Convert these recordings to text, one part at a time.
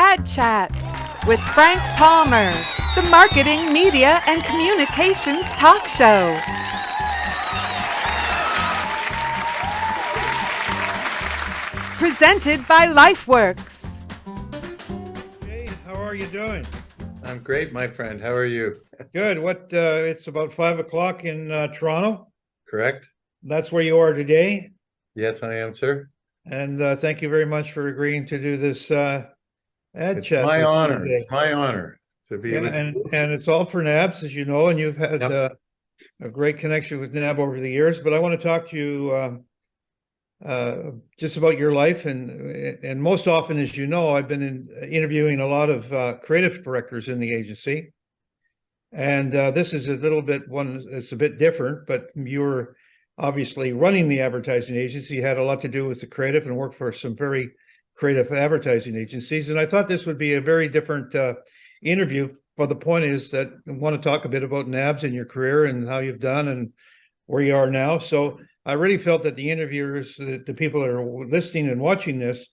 Ad Chats with Frank Palmer, the marketing, media, and communications talk show. Presented by LifeWorks. Hey, how are you doing? I'm great, my friend. How are you? Good. It's about 5 o'clock in Toronto. Correct? That's where you are today. Yes, I am, sir. And thank you very much for agreeing to do this ad It's chat. my with me honor. today. It's my honor to be with you. And it's all for NABS, as you know, and you've had Yep. a great connection with NAB over the years. But I want to talk to you just about your life, and most often, as you know, I've been interviewing a lot of creative directors in the agency, and this is a little bit it's a bit different. But you're obviously running the advertising agency. You had a lot to do with the creative and worked for some very creative advertising agencies, and I thought this would be a very different interview. But the point is that I want to talk a bit about NABS and your career and how you've done and where you are now. So I really felt that the interviewers, the people that are listening and watching this,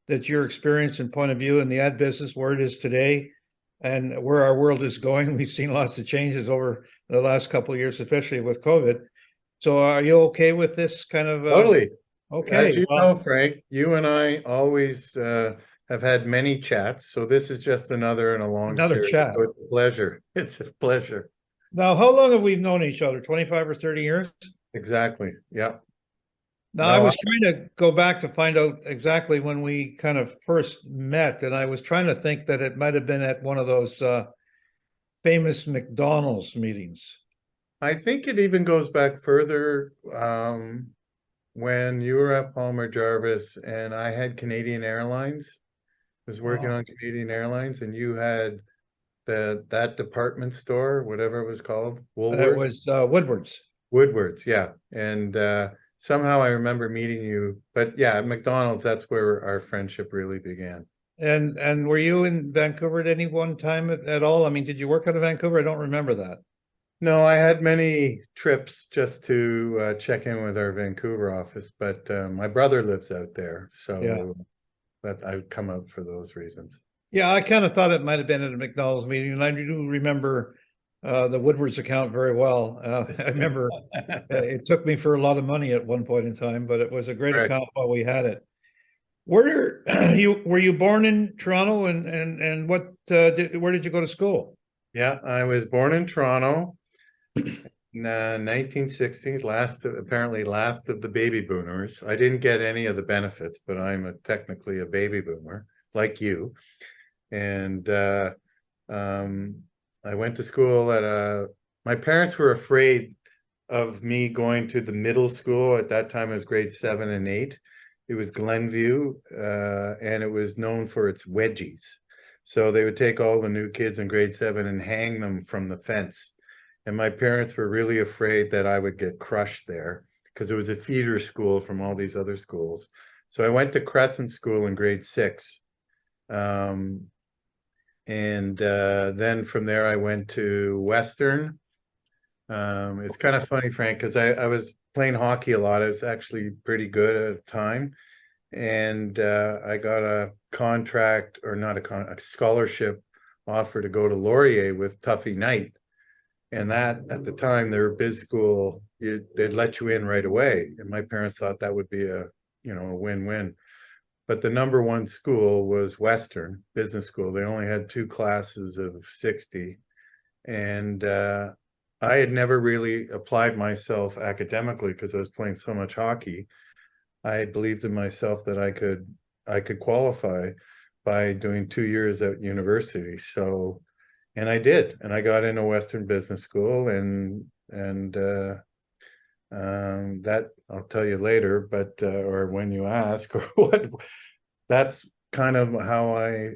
that your experience and point of view in the ad business, where it is today and where our world is going. We've seen lots of changes over the last couple of years, especially with COVID. So are you okay with this kind of? Totally. Okay. As you know, Frank, you and I always have had many chats. So this is just another in a long Another series. chat. So it's a pleasure. It's a pleasure. Now, how long have we known each other? 25 or 30 years? Exactly. Yeah. Now, I was trying to go back to find out exactly when we kind of first met, and I was trying to think that it might have been at one of those famous McDonald's meetings. I think it even goes back further when you were at Palmer Jarvis and I had Canadian Airlines, was working on Canadian Airlines, and you had that department store, whatever it was called, Woolworths? It was Woodward's. Woodward's, yeah. And somehow I remember meeting you, but yeah, at McDonald's, that's where our friendship really began. And were you in Vancouver at any one time at all? I mean, did you work out of Vancouver? I don't remember that. No, I had many trips just to check in with our Vancouver office, but my brother lives out there, so that I would come out for those reasons. Yeah, I kind of thought it might have been at a McDonald's meeting, and I do remember the Woodward's account very well. I remember it took me for a lot of money at one point in time, but it was a great account while we had it. Were you born in Toronto, and where did you go to school? Yeah, I was born in Toronto in 1960s, apparently last of the baby boomers. I didn't get any of the benefits, but I'm technically a baby boomer like you. And I went to school my parents were afraid of me going to the middle school. At that time, it was grade 7 and 8. It was Glenview, and it was known for its wedgies. So they would take all the new kids in grade 7 and hang them from the fence. And my parents were really afraid that I would get crushed there because it was a feeder school from all these other schools. So I went to Crescent School in grade 6. And then from there, I went to Western. It's kind of funny, Frank, because I was playing hockey a lot. I was actually pretty good at the time. And I got a contract, or not a scholarship offer to go to Laurier with Tuffy Knight. And that, at the time, their biz school, they'd let you in right away. And my parents thought that would be a win-win. But the number one school was Western Business School. They only had 2 classes of 60. And I had never really applied myself academically because I was playing so much hockey. I believed in myself that I could qualify by doing 2 years at university. So, and I did, and I got into Western Business School, and that I'll tell you later, but or when you ask, or what. That's kind of how I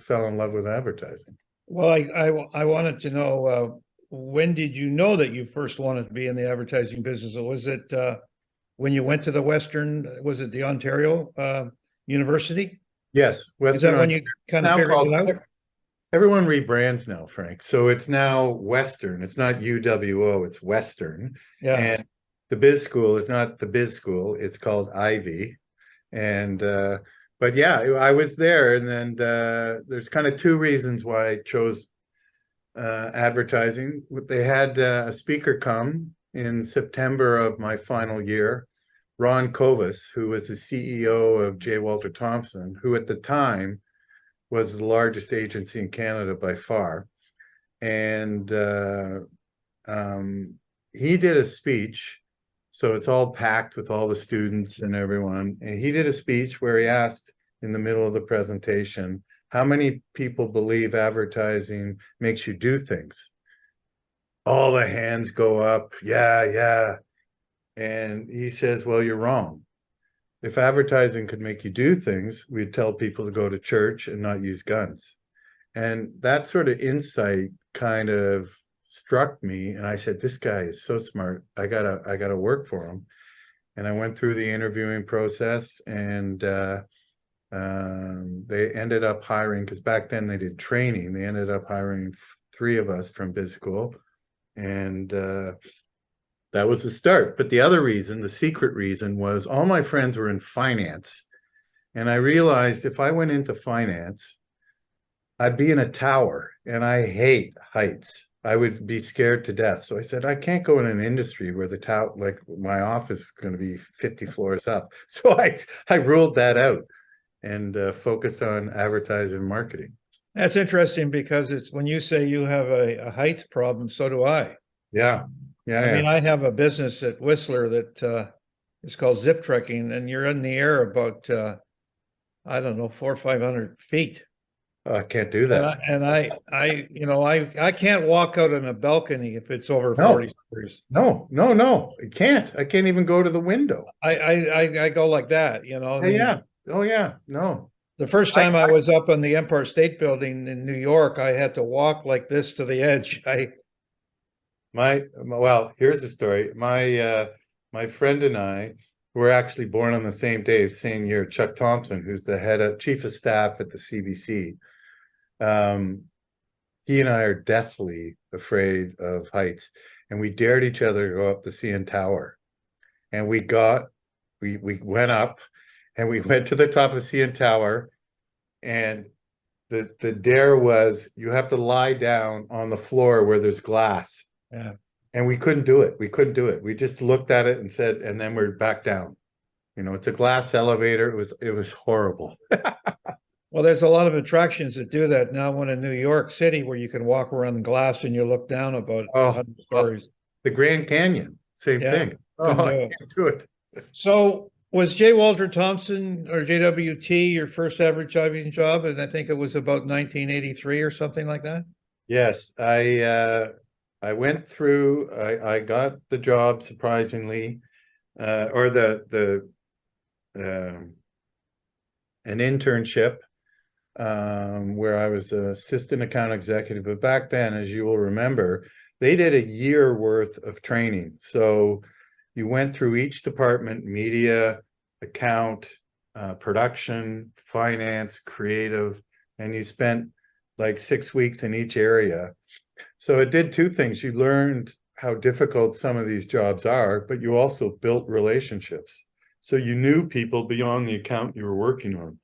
fell in love with advertising. Well, I wanted to know, when did you know that you first wanted to be in the advertising business? Or was it when you went to the Western? Was it the Ontario University? Yes, Western. Is that when you kind of figured it out? Everyone rebrands now, Frank. So it's now Western. It's not UWO. It's Western. Yeah. And the biz school is not the biz school. It's called Ivy. And but yeah, I was there, and then there's kind of two reasons why I chose advertising. They had a speaker come in September of my final year, Ron Kovis, who was the CEO of J. Walter Thompson, who at the time was the largest agency in Canada by far. And he did a speech. So it's all packed with all the students and everyone. And he did a speech where he asked in the middle of the presentation, how many people believe advertising makes you do things? All the hands go up. Yeah, yeah. And he says, well, you're wrong. If advertising could make you do things, we'd tell people to go to church and not use guns. And that sort of insight kind of struck me. And I said, this guy is so smart. I gotta work for him. And I went through the interviewing process, and they ended up hiring, because back then they did training. They ended up hiring 3 of us from biz school. And that was the start. But the other reason, the secret reason, was all my friends were in finance. And I realized if I went into finance, I'd be in a tower, and I hate heights. I would be scared to death. So I said, I can't go in an industry where the tower, like my office is going to be 50 floors up. So I ruled that out and focused on advertising and marketing. That's interesting, because it's when you say you have a heights problem, so do I. Yeah. Yeah. I mean, I have a business at Whistler that is called zip trekking, and you're in the air about, I don't know, 400 or 500 feet. I can't do that. I can't walk out on a balcony if it's over No. 40 degrees. No. I can't. I can't even go to the window. I go like that, Yeah. Oh, yeah. No. The first time I was up on the Empire State Building in New York, I had to walk like this to the edge. Well, here's the story. My friend and I were actually born on the same day, same year. Chuck Thompson, who's the chief of staff at the CBC. He and I are deathly afraid of heights, and we dared each other to go up the CN Tower. And we went up, and we went to the top of the CN Tower, and the dare was you have to lie down on the floor where there's glass. Yeah. And we couldn't do it. We just looked at it and said, and then we're back down. It's a glass elevator. It was horrible. Well, there's a lot of attractions that do that now. One in New York City where you can walk around the glass and you look down about 100 stories. The Grand Canyon, same thing. I can't do it. So was J. Walter Thompson, or JWT, your first advertising job? And I think it was about 1983 or something like that. Yes, I went through. I got the job surprisingly, or an internship. Where I was an assistant account executive. But back then, as you will remember, they did a year worth of training. So you went through each department: media, account, production, finance, creative, and you spent like 6 weeks in each area. So it did 2 things. You learned how difficult some of these jobs are, but you also built relationships. So you knew people beyond the account you were working on.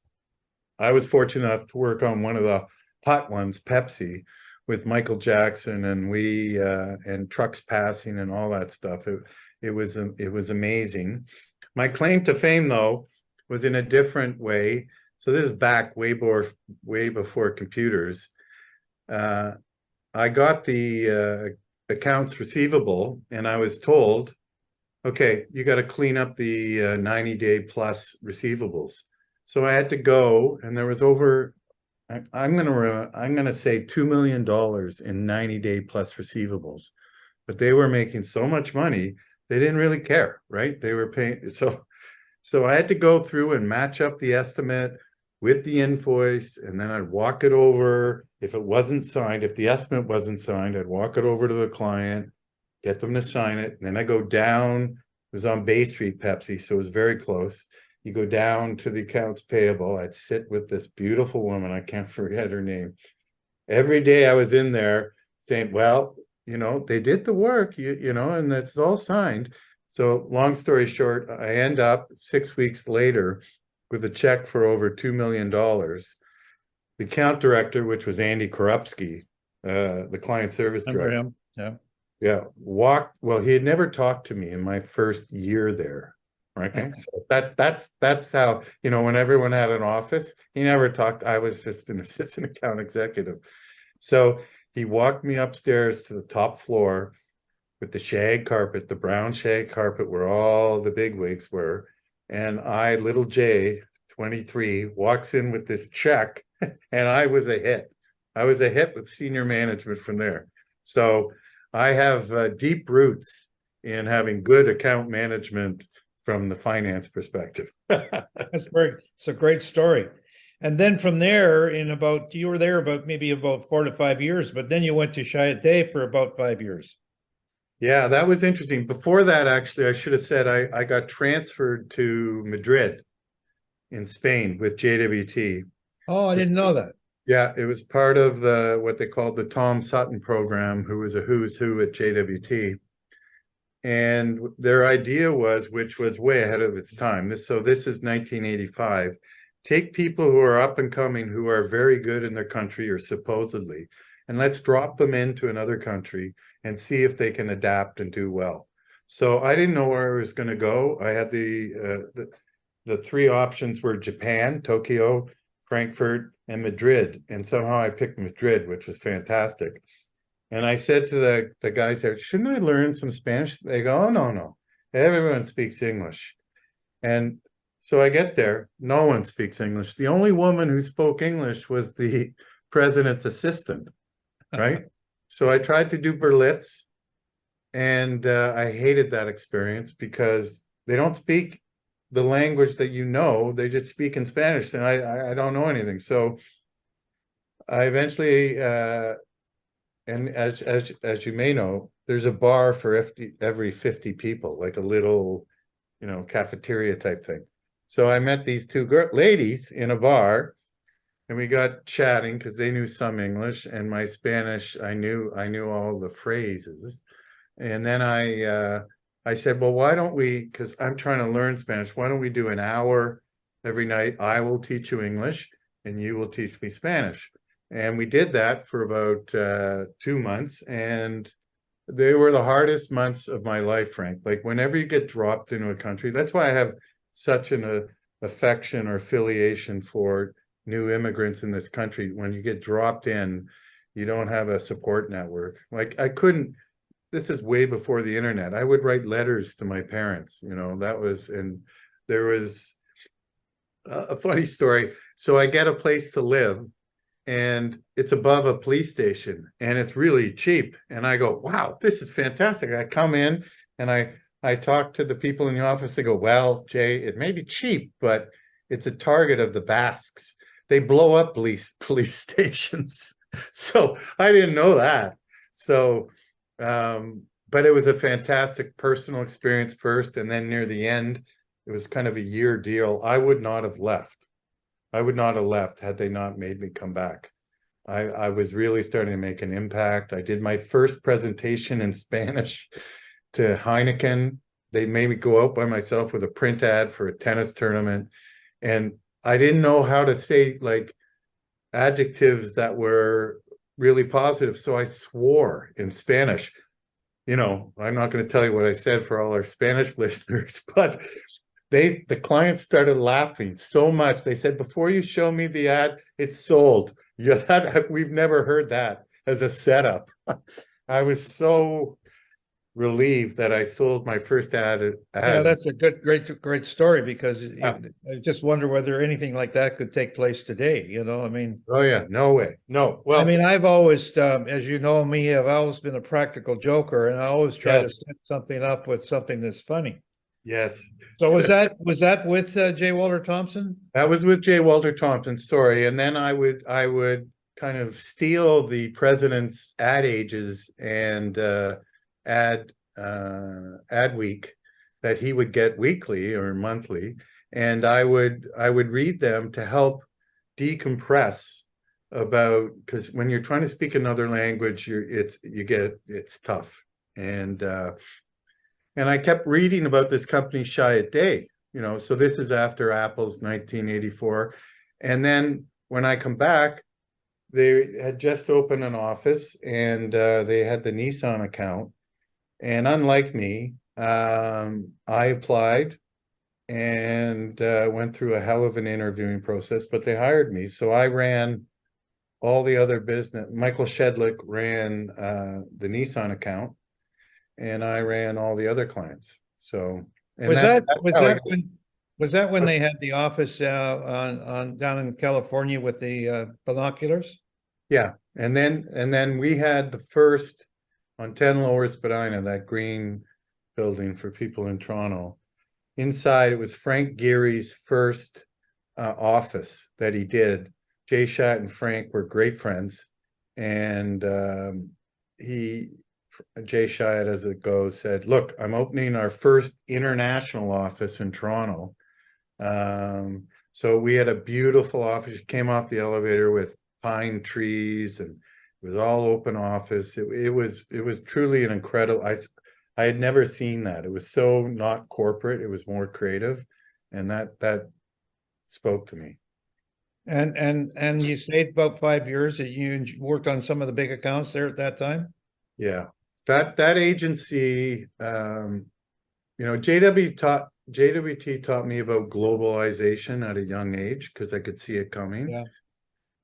I was fortunate enough to work on one of the hot ones, Pepsi, with Michael Jackson, and and trucks passing and all that stuff. It was amazing. My claim to fame, though, was in a different way. So this is back way before computers. I got the accounts receivable, and I was told, okay, you got to clean up the 90-day plus receivables. So I had to go, and there was over, I'm gonna say $2 million in 90-day plus receivables, but they were making so much money they didn't really care, right? They were paying, so I had to go through and match up the estimate with the invoice, and then I'd walk it over. If it wasn't signed, if the estimate wasn't signed, I'd walk it over to the client, get them to sign it. And then I go down. It was on Bay Street, Pepsi, so it was very close. You go down to the accounts payable. I'd sit with this beautiful woman. I can't forget her name. Every day I was in there saying, well, they did the work, and that's all signed. So long story short, I end up 6 weeks later with a check for over $2 million. The account director, which was Andy Korupski, the client service Remember director. him? Yeah. Yeah, well, he had never talked to me in my first year there. Okay. So that's how, when everyone had an office, he never talked. I was just an assistant account executive. So he walked me upstairs to the top floor with the shag carpet, the brown shag carpet where all the bigwigs were. And little Jay, 23, walks in with this check, and I was a hit. I was a hit with senior management from there. So I have deep roots in having good account management from the finance perspective. That's great. It's a great story. And then from there, you were there maybe about 4 to 5 years, but then you went to Chiat for about 5 years. Yeah, that was interesting. Before that, actually, I should have said I got transferred to Madrid in Spain with JWT. Oh, I didn't know that. Yeah, it was part of what they called the Tom Sutton program, who was a who's who at JWT. And their idea was, which was way ahead of its time. This is 1985. Take people who are up and coming, who are very good in their country or supposedly, and let's drop them into another country and see if they can adapt and do well. So I didn't know where I was going to go. I had the three options were Japan, Tokyo, Frankfurt, and Madrid. And somehow I picked Madrid, which was fantastic. And I said to the guys there, shouldn't I learn some Spanish? They go, oh, no. Everyone speaks English. And so I get there, no one speaks English. The only woman who spoke English was the president's assistant, right? So I tried to do Berlitz, and I hated that experience because they don't speak the language that they just speak in Spanish, and I don't know anything. So I eventually, and as you may know, there's a bar for every 50 people, like a little, cafeteria type thing. So I met these two ladies in a bar, and we got chatting because they knew some English, and my Spanish, I knew all the phrases. And then I said, well, why don't we, because I'm trying to learn Spanish, why don't we do an hour every night? I will teach you English and you will teach me Spanish. And we did that for about 2 months, and they were the hardest months of my life, Frank. Like whenever you get dropped into a country, that's why I have such an affection or affiliation for new immigrants in this country. When you get dropped in, you don't have a support network. Like this is way before the internet. I would write letters to my parents, and there was a funny story. So I get a place to live, and it's above a police station, and it's really cheap. And I go, wow, this is fantastic. I come in and I talk to the people in the office. They go, well, Jay, it may be cheap, but it's a target of the Basques. They blow up police stations. So I didn't know that. So, but it was a fantastic personal experience first. And then near the end, it was kind of a year deal. I would not have left. Had they not made me come back. I was really starting to make an impact. I did my first presentation in Spanish to Heineken. They made me go out by myself with a print ad for a tennis tournament. And I didn't know how to say like adjectives that were really positive. So I swore in Spanish. I'm not going to tell you what I said for all our Spanish listeners, but the clients started laughing so much. They said, before you show me the ad, it's sold. Yeah, we've never heard that as a setup. I was so relieved that I sold my first ad. Yeah, that's a great story, because I just wonder whether anything like that could take place today. I mean, oh yeah, no way, no. Well, I mean, I've always, as you know me, I've always been a practical joker, and I always try to set something up with something that's funny. Yes. So was that with J. Walter Thompson? That was with J. Walter Thompson. Sorry, and then I would kind of steal the president's ad ages and ad week that he would get weekly or monthly, and I would read them to help decompress about, because when you're trying to speak another language, it's tough. And I kept reading about this company Chiat, you know, so this is after Apple's 1984. And then when I come back, they had just opened an office, and they had the Nissan account. And unlike me, I applied and went through a hell of an interviewing process, but they hired me. So I ran all the other business. Michael Shedlick ran the Nissan account, and I ran all the other clients. So, and Was that's, that that's was how I that when was that when they had the office on down in California with the binoculars? yeah. And then we had the first on 10 Lower Spadina, that green building for people in Toronto. Inside, it was Frank Geary's first office that he did. Jay Chiat and Frank were great friends, and Jay Chiat, as it goes, said, "Look, I'm opening our first international office in Toronto." So we had a beautiful office. You came off the elevator with pine trees, and it was all open office. It was truly an incredible. I had never seen that. It was so not corporate. It was more creative, and that spoke to me. And you stayed about 5 years. That you worked on some of the big accounts there at that time. Yeah, that agency, you know, JWT taught me about globalization at a young age because I could see it coming. Yeah.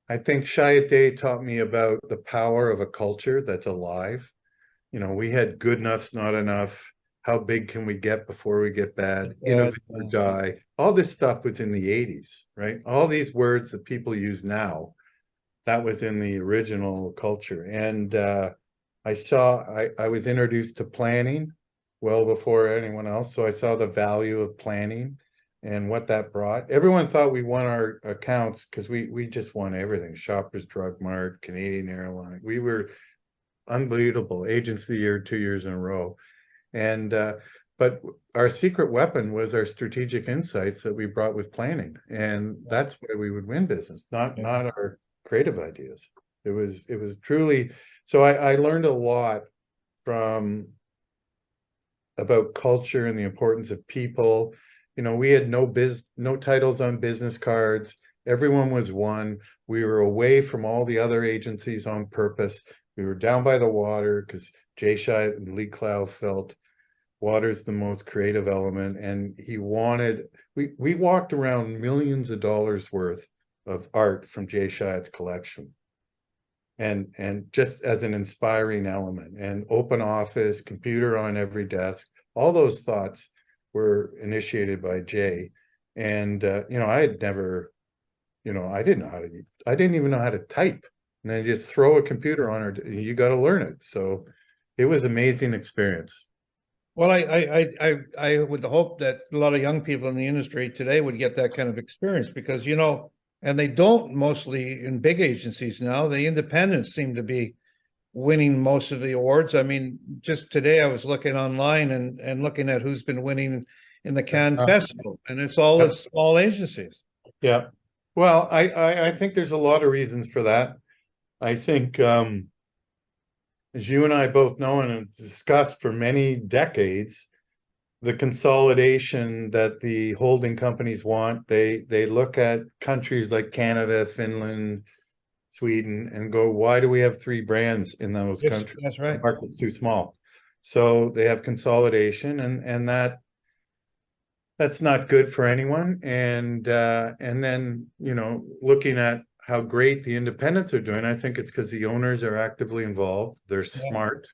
I think Chiat taught me about the power of a culture that's alive. You know, we had good enough's not enough. How big can we get before we get bad? Innovate or die. All this stuff was in the 80s, right? All these words that people use now, that was in the original culture. And I was introduced to planning well before anyone else. So I saw the value of planning and what that brought. Everyone thought we won our accounts because we just won everything. Shoppers Drug Mart, Canadian Airlines. We were unbelievable. Agents of the Year 2 years in a row. And but our secret weapon was our strategic insights that we brought with planning. And that's why we would win business, not our creative ideas. It was truly, so I learned a lot from about culture and the importance of people. You know, we had no titles on business cards. Everyone was one. We were away from all the other agencies on purpose. We were down by the water because Jay Chiat and Lee Clow felt water's the most creative element, and he wanted. We walked around millions of dollars worth of art from Jay Chiat's collection, and just as an inspiring element, and open office, computer on every desk. All those thoughts were initiated by Jay, and you know, I had never, you know, I didn't even know how to type, and then you just throw a computer on her. You got to learn it. So it was an amazing experience. Well, I would hope that a lot of young people in the industry today would get that kind of experience because, you know, and they don't mostly in big agencies now. The independents seem to be winning most of the awards. I mean, just today I was looking online and looking at who's been winning in the Cannes Festival, and it's all the small agencies. Yeah. Well, I think there's a lot of reasons for that. I think, as you and I both know and have discussed for many decades, the consolidation that the holding companies want, they look at countries like Canada, Finland, Sweden, and go, why do we have 3 brands in those countries? That's right. The market's too small. So they have consolidation, and that's not good for anyone. And then, you know, looking at how great the independents are doing, I think it's because the owners are actively involved. They're smart,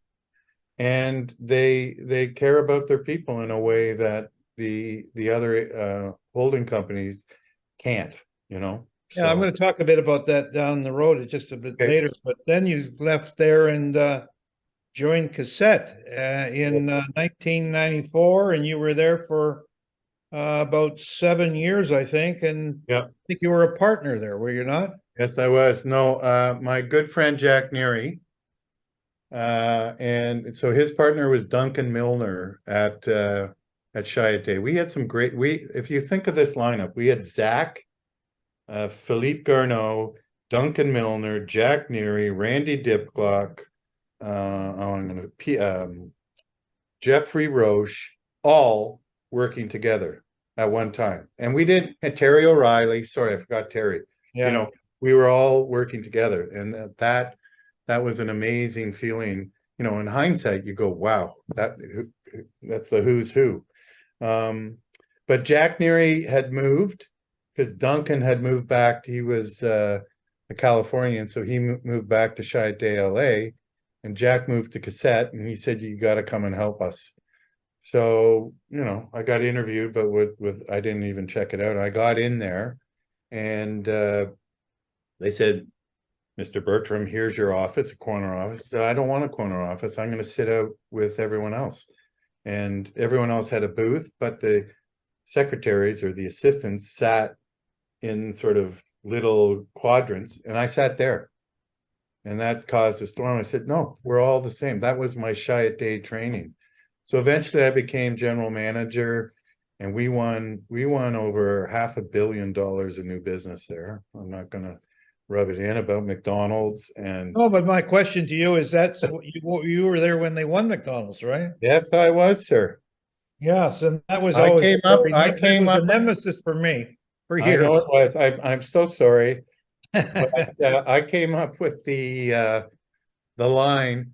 and they care about their people in a way that the other holding companies can't. You know. Yeah, I'm going to talk a bit about that down the road just a bit later. But then you left there and joined Caset in 1994, and you were there for about 7 years, I think. And I think you were a partner there, were you not? Yes, I was. No, my good friend Jack Neary, and so his partner was Duncan Milner at Chiat. We had some great. If you think of this lineup, we had Zach, Philippe Garneau, Duncan Milner, Jack Neary, Randy Dipglock, Jeffrey Roche, all working together. at one time. And we did, and Terry O'Reilly, sorry, I forgot Terry. Yeah. You know, we were all working together, and that was an amazing feeling. You know, in hindsight, you go, wow, that's the who's who. But Jack Neary had moved because Duncan had moved back. He was a Californian, so he moved back to Chiat, LA, and Jack moved to Caset, and he said, you got to come and help us. So, you know, I got interviewed, but with I didn't even check it out. I got in there, and they said, Mr. Bertram, here's your office, a corner office. I said, I don't want a corner office. I'm going to sit out with everyone else. And everyone else had a booth, but the secretaries or the assistants sat in sort of little quadrants, and I sat there. And that caused a storm. I said, no, we're all the same. That was my Chiat Day training. So eventually I became general manager, and we won over $500 million of new business there. I'm not going to rub it in about McDonald's and. No, but my question to you is you were there when they won McDonald's, right? Yes, I was, sir. Yes, and that was I always came up. that was a nemesis for me for I know years. it was. I'm so sorry. But I came up with the line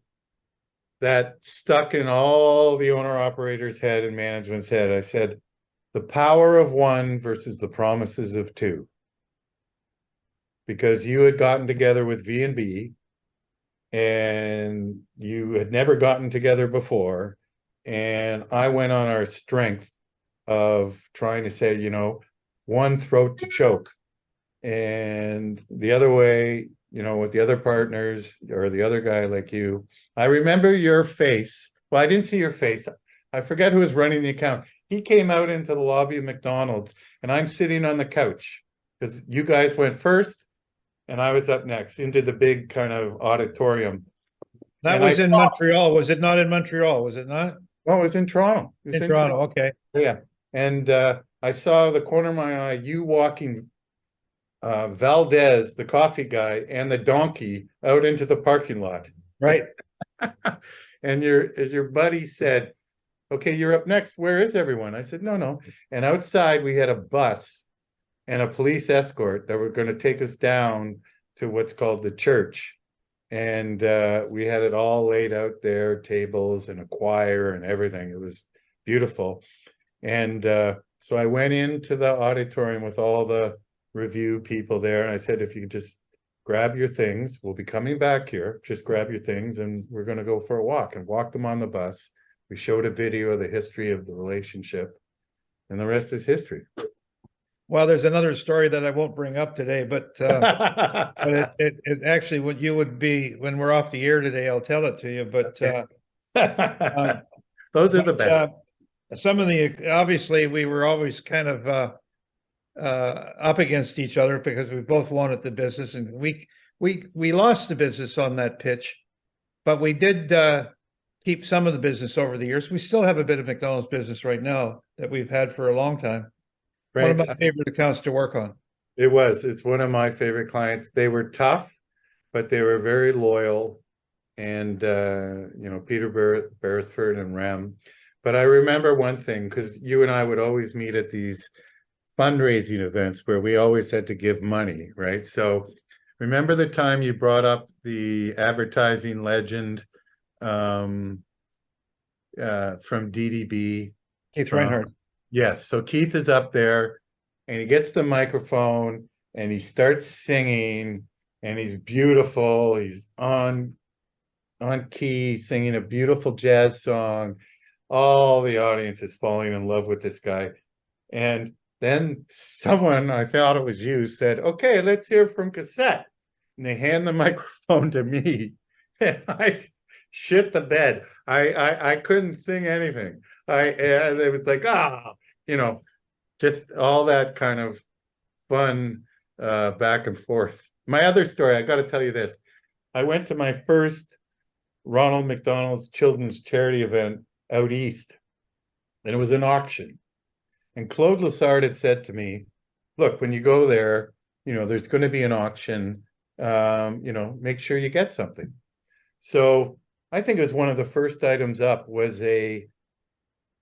that stuck in all the owner operators' head and management's head. I said, the power of one versus the promises of two. Because you had gotten together with V&B, and you had never gotten together before. And I went on our strength of trying to say, you know, one throat to choke. And the other way, you know, with the other partners or the other guy like you, I remember your face. Well, I didn't see your face. I forget who was running the account. He came out into the lobby of McDonald's, and I'm sitting on the couch because you guys went first and I was up next into the big kind of auditorium. That was in Montreal. Was it not in Montreal? Was it not? Oh, it was in Toronto. In Toronto, okay. Yeah. And I saw the corner of my eye, you walking Valdez, the coffee guy, and the donkey out into the parking lot. Right. And your buddy said, okay, you're up next. Where is everyone? I said, no. And outside we had a bus and a police escort that were going to take us down to what's called the church. And we had it all laid out there, tables and a choir and everything. It was beautiful. And so I went into the auditorium with all the review people there. And I said, if you could just grab your things, we'll be coming back here. Just grab your things and we're going to go for a walk, and walk them on the bus. We showed a video of the history of the relationship, and the rest is history. Well, there's another story that I won't bring up today, but it actually what you would be when we're off the air today. I'll tell it to you. But those are the best. Some of the obviously we were always kind of up against each other because we both wanted the business, and we lost the business on that pitch, but we did keep some of the business over the years. We still have a bit of McDonald's business right now that we've had for a long time. Right. One of my favorite accounts to work on. It's one of my favorite clients. They were tough, but they were very loyal. And, you know, Peter Beresford and Rem. But I remember one thing, because you and I would always meet at these fundraising events where we always had to give money, right? So remember the time you brought up the advertising legend from DDB? Keith Reinhardt. Yes. So Keith is up there and he gets the microphone and he starts singing, and he's beautiful. He's on key, singing a beautiful jazz song. All the audience is falling in love with this guy. And then someone, I thought it was you, said, okay, let's hear from Caset. And they hand the microphone to me. And I shit the bed. I couldn't sing anything. It was like, you know, just all that kind of fun back and forth. My other story, I got to tell you this. I went to my first Ronald McDonald's Children's Charity event out east, and it was an auction. And Claude Lessard had said to me, look, when you go there, you know, there's going to be an auction, you know, make sure you get something. So I think it was one of the first items up was a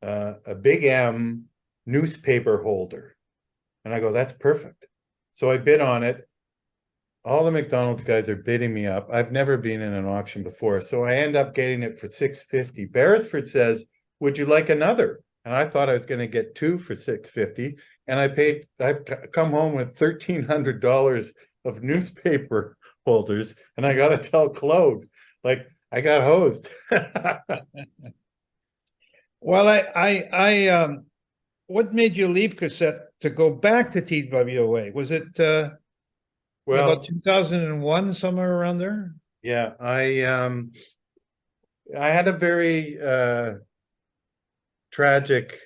Big M newspaper holder. And I go, that's perfect. So I bid on it. All the McDonald's guys are bidding me up. I've never been in an auction before. So I end up getting it for $650. Beresford says, would you like another? And I thought I was going to get two for $650. And I come home with $1,300 of newspaper holders. And I got to tell Claude, like, I got hosed. Well, what made you leave Caset to go back to TWA? Was it Well, about 2001, somewhere around there? yeah, I had a very tragic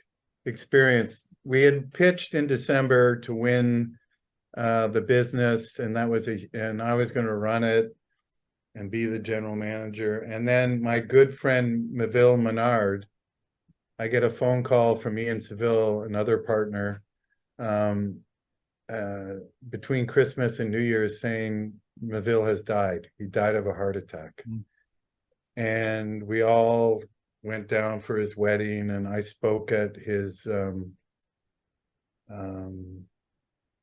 experience. We had pitched in December to win the business, and I was going to run it and be the general manager. And then my good friend Meville Menard, I get a phone call from Ian Seville, another partner, between Christmas and New Year's, saying Meville has died. He died of a heart attack. And we all went down for his wedding, and I spoke at his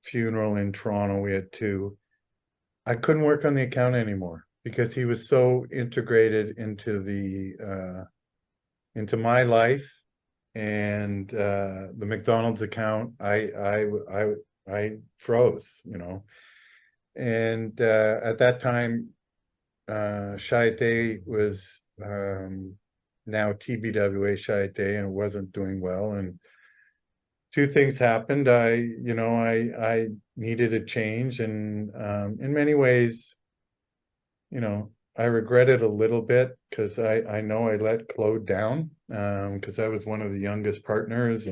funeral in Toronto. We had two. I couldn't work on the account anymore because he was so integrated into into my life and the McDonald's account. I froze, and at that time, Chiat was now TBWA Chiat, and it wasn't doing well. And two things happened. I needed a change, and in many ways, I regret it a little bit because I know I let Claude down because I was one of the youngest partners,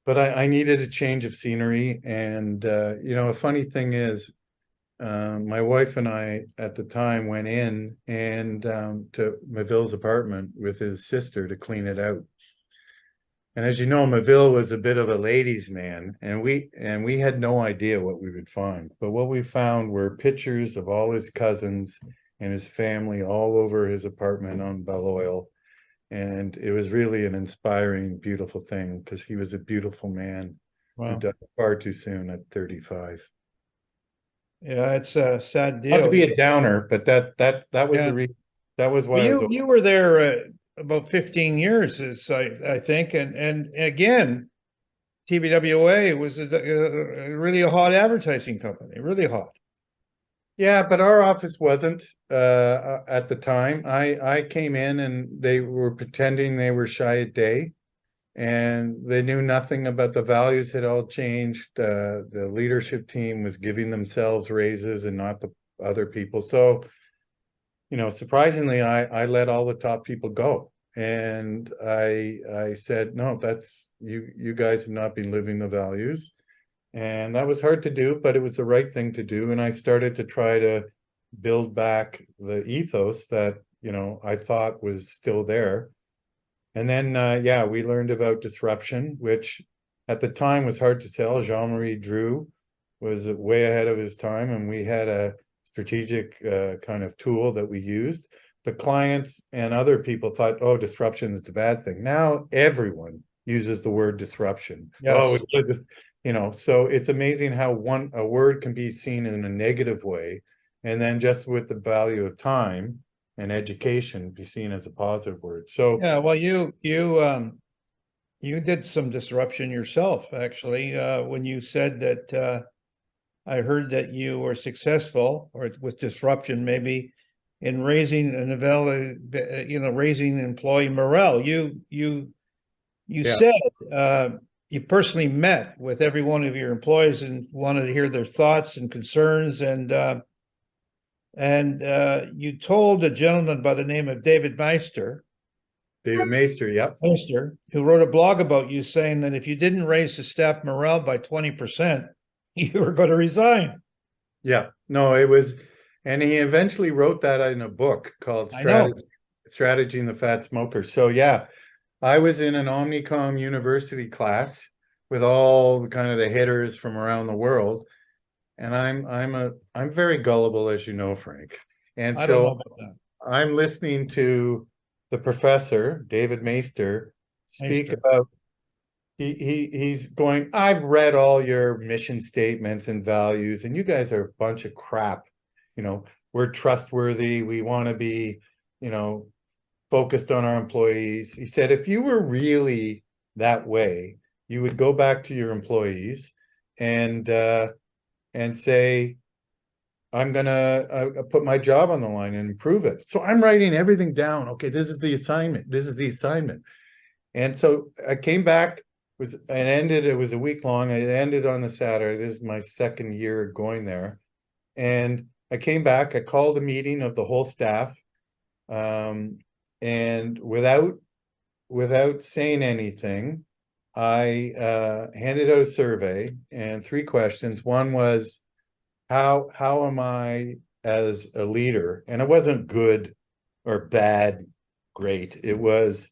but I needed a change of scenery. And a funny thing is, my wife and I at the time went in and to Meville's apartment with his sister to clean it out. And as you know, Meville was a bit of a ladies' man, and we had no idea what we would find. But what we found were pictures of all his cousins and his family all over his apartment on Balloyle. And it was really an inspiring, beautiful thing because he was a beautiful man who died far too soon at 35. Yeah, it's a sad deal. Not to be a downer, but that was the reason. That was why you were there about 15 years, I think, and again, TBWA was really a hot advertising company, really hot. Yeah, but our office wasn't at the time. I came in and they were pretending they were Chiat, and they knew nothing about the values had all changed. The leadership team was giving themselves raises and not the other people. So, surprisingly, I let all the top people go. And I said, no, that's you guys have not been living the values. And that was hard to do, but it was the right thing to do. And I started to try to build back the ethos that, I thought was still there. And then, we learned about disruption, which at the time was hard to sell. Jean-Marie Drew was way ahead of his time, and we had a strategic kind of tool that we used. But clients and other people thought, oh, disruption is a bad thing. Now everyone uses the word disruption. Yes. So it's amazing how a word can be seen in a negative way, and then just with the value of time and education be seen as a positive word. So yeah, well, you did some disruption yourself, actually, when you said that I heard that you were successful, or with disruption maybe, in raising raising employee morale. You said you personally met with every one of your employees and wanted to hear their thoughts and concerns, and you told a gentleman by the name of David Meister, yep. Meister, who wrote a blog about you, saying that if you didn't raise the staff morale by 20%, you were going to resign. Yeah, no, it was, and he eventually wrote that in a book called Strategy and the Fat Smoker. So yeah, I was in an Omnicom University class with all kind of the hitters from around the world, and I'm very gullible, as you know, Frank. And so I'm listening to the professor David Meister speak about he's going, I've read all your mission statements and values, and you guys are a bunch of crap. You know, we're trustworthy. We want to be, you know, focused on our employees. He said, if you were really that way, you would go back to your employees and say, I'm gonna put my job on the line and improve it. So I'm writing everything down. Okay, this is the assignment. This is the assignment. And so I came back, it was a week long. It ended on the Saturday. This is my second year going there. And I came back, I called a meeting of the whole staff. And without saying anything, I handed out a survey and 3 questions. One was, how am I as a leader? And it wasn't good or bad, great. It was,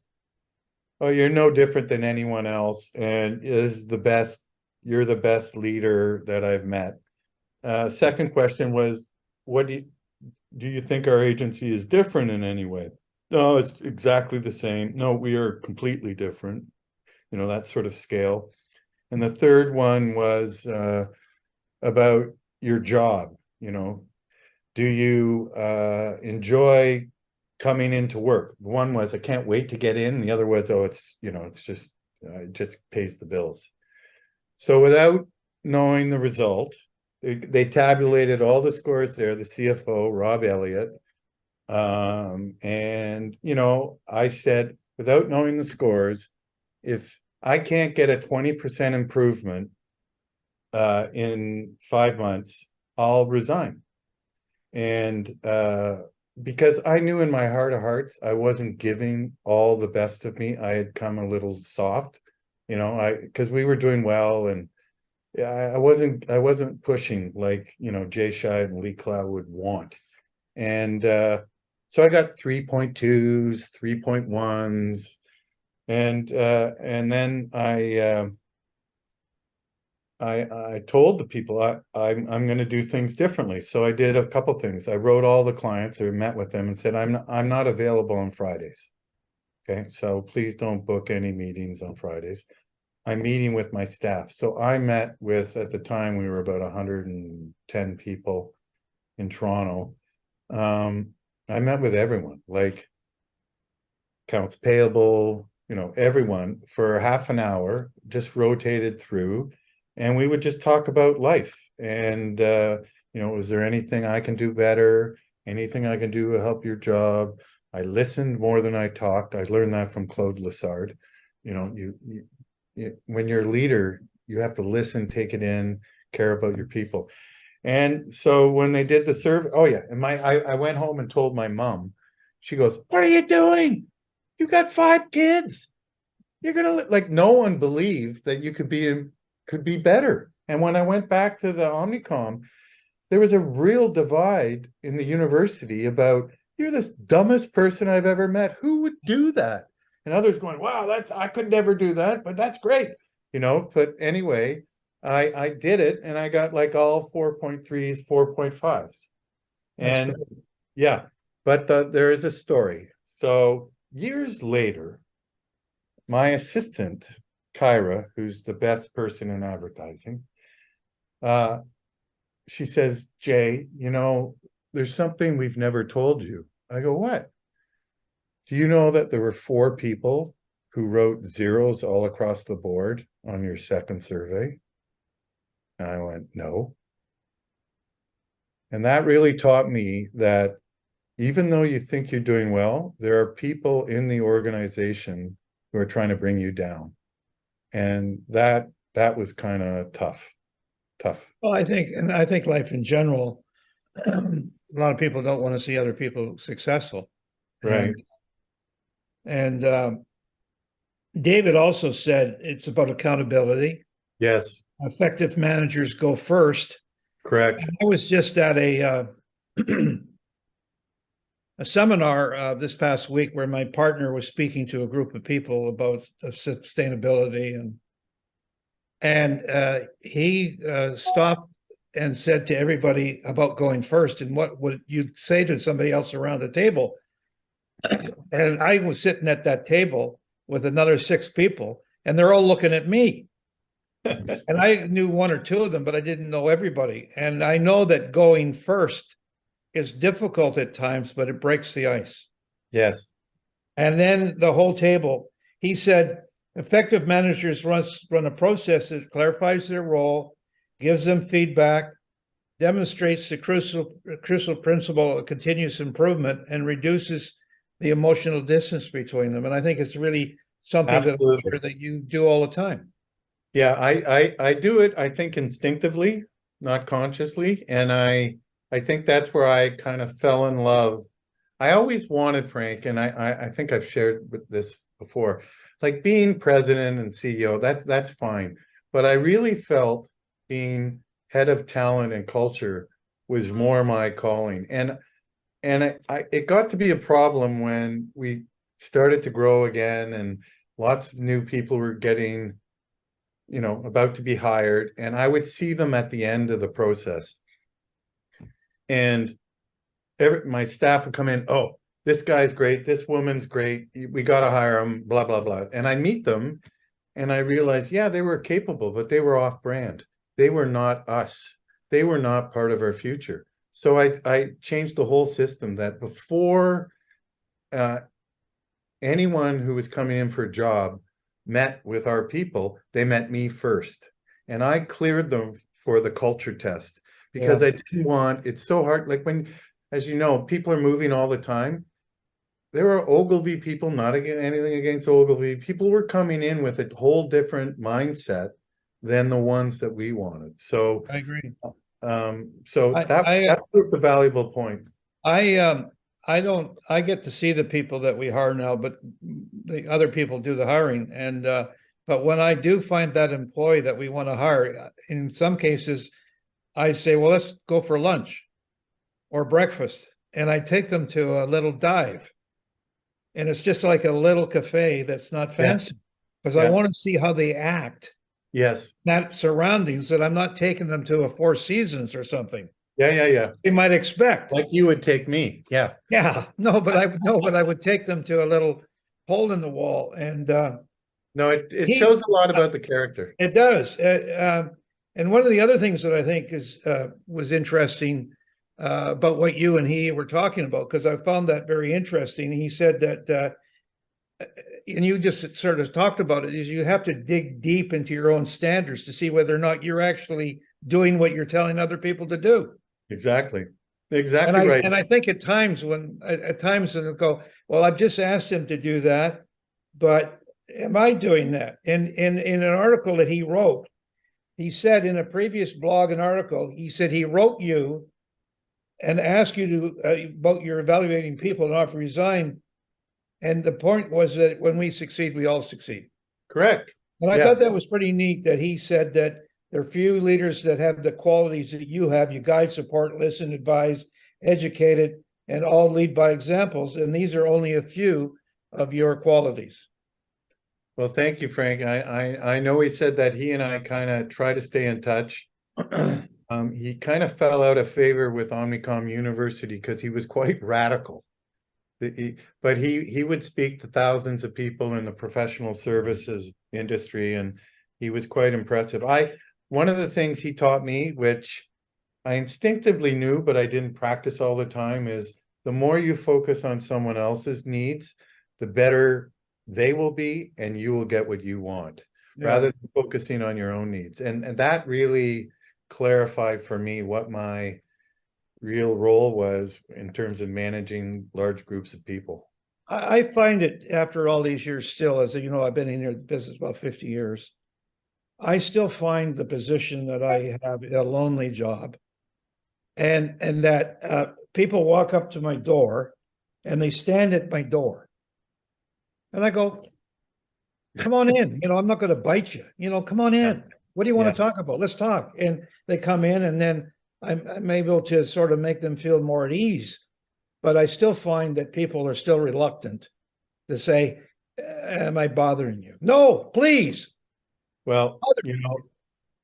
oh, you're no different than anyone else, and you're the best leader that I've met. Second question was, what do you think our agency is different in any way? No, it's exactly the same. No, we are completely different. You know, that sort of scale. And the third one was about your job. You know, do you enjoy coming into work? One was, I can't wait to get in. The other was, oh, it's, you know, it's just, it just pays the bills. So without knowing the result, they tabulated all the scores there, the CFO, Rob Elliott. And, you know, I said, without knowing the scores, if I can't get a 20% improvement in 5 months, I'll resign. And because I knew in my heart of hearts, I wasn't giving all the best of me. I had come a little soft, you know, because we were doing well, and I wasn't pushing like, you know, Jay Scheid and Lee Clow would want. And so I got 3.2s, 3.1s, and then I told the people I'm going to do things differently. So I did a couple things. I wrote all the clients, or met with them, and said, I'm not available on Fridays. Okay, so please don't book any meetings on Fridays. I'm meeting with my staff. So I met with, at the time, we were about 110 people in Toronto. I met with everyone, like accounts payable, you know, everyone, for half an hour, just rotated through, and we would just talk about life. And, you know, is there anything I can do better? Anything I can do to help your job? I listened more than I talked. I learned that from Claude Lessard. You know, when you're a leader, you have to listen, take it in, care about your people. And so when they did the survey, oh yeah, and I went home and told my mom. She goes, "What are you doing? You got 5 kids. You're gonna," like, no one believed that you could be better. And when I went back to the Omnicom, there was a real divide in the university about, you're the dumbest person I've ever met. Who would do that? And others going, wow, I could never do that, but that's great. You know, but anyway, I did it, and I got like all 4.3s, 4.5s. And yeah, but there is a story. So years later, my assistant, Kyra, who's the best person in advertising, she says, Jay, you know, there's something we've never told you. I go, what? Do you know that there were 4 people who wrote zeros all across the board on your second survey? And I went, no. And that really taught me that even though you think you're doing well, there are people in the organization who are trying to bring you down. And that was kind of tough. Well, I think life in general, a lot of people don't want to see other people successful. Right. And David also said it's about accountability. Yes. Effective managers go first. Correct. I was just at a seminar this past week where my partner was speaking to a group of people about sustainability, and he stopped and said to everybody about going first and what would you say to somebody else around the table. And I was sitting at that table with another 6 people, and they're all looking at me. And I knew one or two of them, but I didn't know everybody. And I know that going first is difficult at times, but it breaks the ice. Yes. And then the whole table, he said, effective managers run a process that clarifies their role, gives them feedback, demonstrates the crucial principle of continuous improvement, and reduces the emotional distance between them. And I think it's really something that you do all the time. Yeah, I do it, I think instinctively, not consciously. And I think that's where I kind of fell in love. I always wanted, Frank, and I think I've shared with this before, like being president and CEO, that's fine. But I really felt being head of talent and culture was more my calling. And it got to be a problem when we started to grow again and lots of new people were getting, about to be hired, and I would see them at the end of the process. And my staff would come in, oh, this guy's great, this woman's great, we got to hire them, blah, blah, blah. And I meet them and I realized, yeah, they were capable, but they were off brand. They were not us. They were not part of our future. So I changed the whole system that before anyone who was coming in for a job met with our people, they met me first. And I cleared them for the culture test because I didn't want, it's so hard. Like when, as you know, people are moving all the time. There are Ogilvy people, not anything against Ogilvy. People were coming in with a whole different mindset than the ones that we wanted. So I agree. That proved a valuable point. I get to see the people that we hire now, but the other people do the hiring. And but when I do find that employee that we want to hire, in some cases, I say, well, let's go for lunch or breakfast. And I take them to a little dive. And it's just like a little cafe that's not fancy, because I want to see how they act. Yes. That surroundings, that I'm not taking them to a Four Seasons or something. Yeah. They might expect. Like you would take me. Yeah. Yeah. No, but I would take them to a little hole in the wall. And no, it shows a lot about the character. It does. And one of the other things that I think was interesting about what you and he were talking about, because I found that very interesting. He said that, and you just sort of talked about it, is you have to dig deep into your own standards to see whether or not you're actually doing what you're telling other people to do. Exactly. Right. And I think at times they'll go, well, I've just asked him to do that, but am I doing that? And in an article that he wrote, he said in a previous blog and article, he said he wrote you and asked you to about your evaluating people and offer to resign. And the point was that when we succeed, we all succeed. Correct. And I thought that was pretty neat that he said that there are few leaders that have the qualities that you have. You guide, support, listen, advise, educate it, and all lead by examples. And these are only a few of your qualities. Well, thank you, Frank. I know he said that he and I kind of try to stay in touch. He kind of fell out of favor with Omnicom University because he was quite radical. But he would speak to thousands of people in the professional services industry, and he was quite impressive. One of the things he taught me, which I instinctively knew, but I didn't practice all the time, is the more you focus on someone else's needs, the better they will be, and you will get what you want, rather than focusing on your own needs. And that really clarified for me what my real role was in terms of managing large groups of people. I find it after all these years still, as you know, I've been in the business about 50 years. I still find the position that I have a lonely job, and that people walk up to my door and they stand at my door, and I go, come on in. I'm not going to bite you. Come on in. What do you want to talk about? Let's talk. And they come in, and then I'm able to sort of make them feel more at ease. But I still find that people are still reluctant to say, am I bothering you? No, please. Well,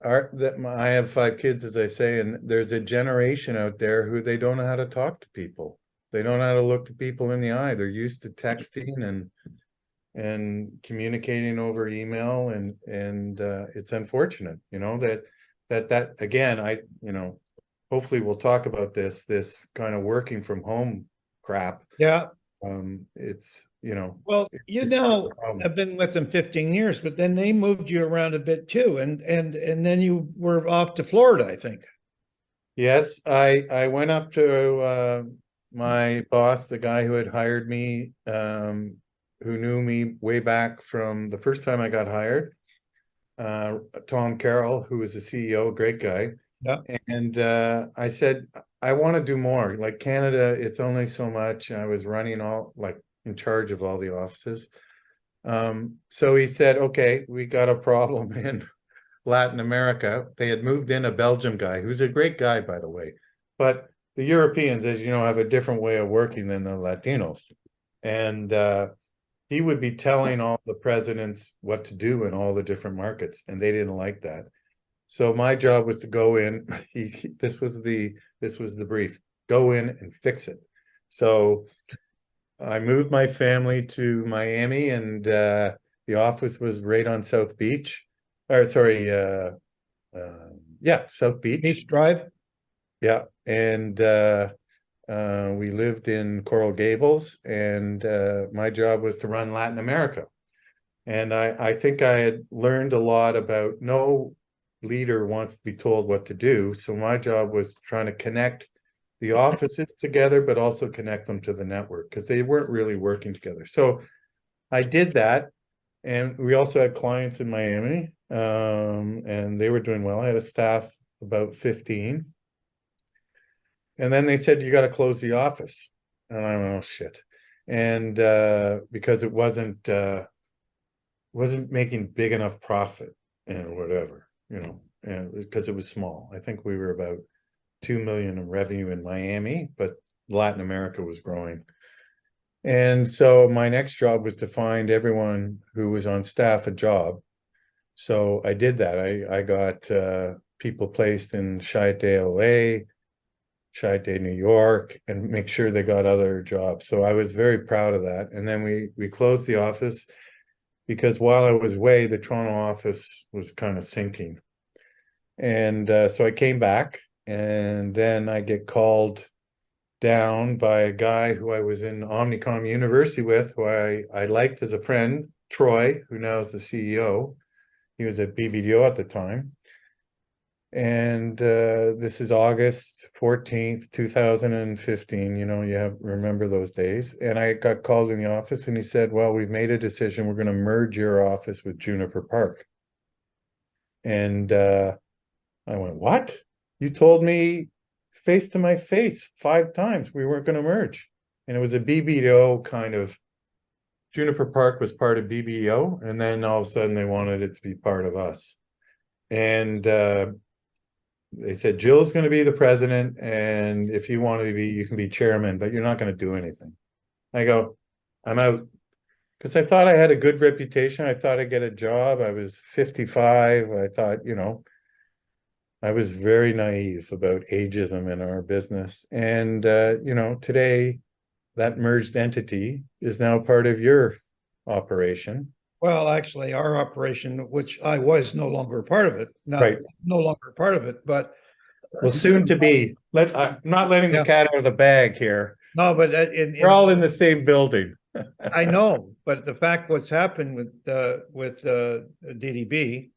I have 5 kids, as I say, and there's a generation out there who they don't know how to talk to people. They don't know how to look to people in the eye. They're used to texting, and and communicating over email, and it's unfortunate, you know, that again, hopefully we'll talk about this kind of working from home crap. Yeah. It's, you know, Well, it's a problem. I've been with them 15 years, but then they moved you around a bit too. And then you were off to Florida, I think. Yes, I went up to my boss, the guy who had hired me, who knew me way back from the first time I got hired, Tom Carroll, who was the CEO, great guy. Yeah. And I said, I want to do more. Like Canada, it's only so much. I was running in charge of all the offices. So he said, okay, we got a problem in Latin America. They had moved in a Belgium guy, who's a great guy, by the way. But the Europeans, as you know, have a different way of working than the Latinos. And he would be telling all the presidents what to do in all the different markets, and they didn't like that. So my job was to go in. This was the brief. Go in and fix it. So I moved my family to Miami, and the office was right on South Beach. Or sorry, South Beach. Beach Drive. Yeah, and we lived in Coral Gables, and my job was to run Latin America. And I think I had learned a lot about no leader wants to be told what to do. So my job was trying to connect the offices together, but also connect them to the network, because they weren't really working together. So I did that. And we also had clients in Miami, and they were doing well. I had a staff about 15. And then they said, you got to close the office. And I went, oh shit. And because it wasn't making big enough profit and whatever, you know, and because it was small. I think we were about 2 million in revenue in Miami, but Latin America was growing. And so my next job was to find everyone who was on staff a job. So I did that. I got people placed in Chiat, LA, Chiat, New York, and make sure they got other jobs. So I was very proud of that. And then we closed the office, because while I was away, the Toronto office was kind of sinking. And so I came back, and then I get called down by a guy who I was in Omnicom University with, who I liked as a friend, Troy, who now is the CEO. He was at BBDO at the time. And this is August 14th, 2015. You know, remember those days. And I got called in the office, and he said, well, we've made a decision. We're going to merge your office with Juniper Park. And I went, what? You told me face to my face 5 times we weren't going to merge. And it was a BBDO kind of, Juniper Park was part of BBDO, and then all of a sudden they wanted it to be part of us. And they said, Jill's going to be the president, and if you want to be, you can be chairman, but you're not going to do anything. I go, I'm out. Because I thought I had a good reputation. I thought I'd get a job. I was 55. I thought, you know, I was very naive about ageism in our business. And, you know, today that merged entity is now part of your operation. Well, actually, our operation, which I was no longer a part of it, Right. no longer a part of it, but well, soon to be. I'm not letting the cat out of the bag here. No, but we're all in the same building. I know, but the fact what's happened with DDB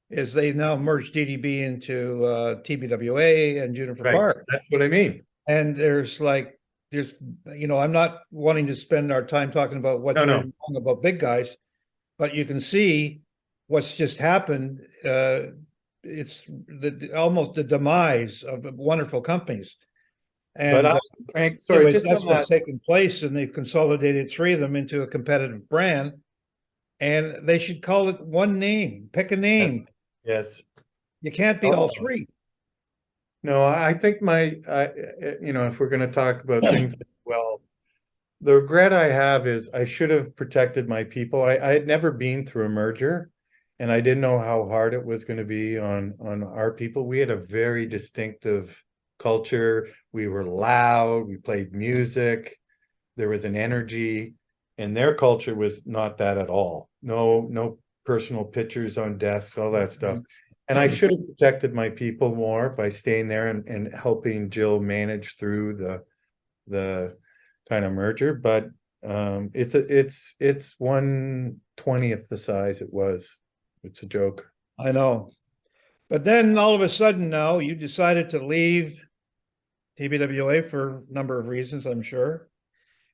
is they now merged DDB into TBWA and Juniper Park. That's what I mean. And there's, you know, I'm not wanting to spend our time talking about what's wrong about big guys, but you can see what's just happened. It's almost the demise of wonderful companies. And but Frank, sorry, anyways, that's what's taken place, and they've consolidated 3 of them into a competitive brand. And they should call it one name. Pick a name. Yes. You can't be all 3. No, I think you know, if we're going to talk about things, well, the regret I have is I should have protected my people. I had never been through a merger, and I didn't know how hard it was going to be on our people. We had a very distinctive culture. We were loud. We played music. There was an energy. and their culture was not that at all. No personal pictures on desks, all that stuff. And I should have protected my people more by staying there and helping Jill manage through the kind of merger. But it's 1/20th the size it was. It's a joke. I know. But then all of a sudden now you decided to leave TBWA for a number of reasons, I'm sure,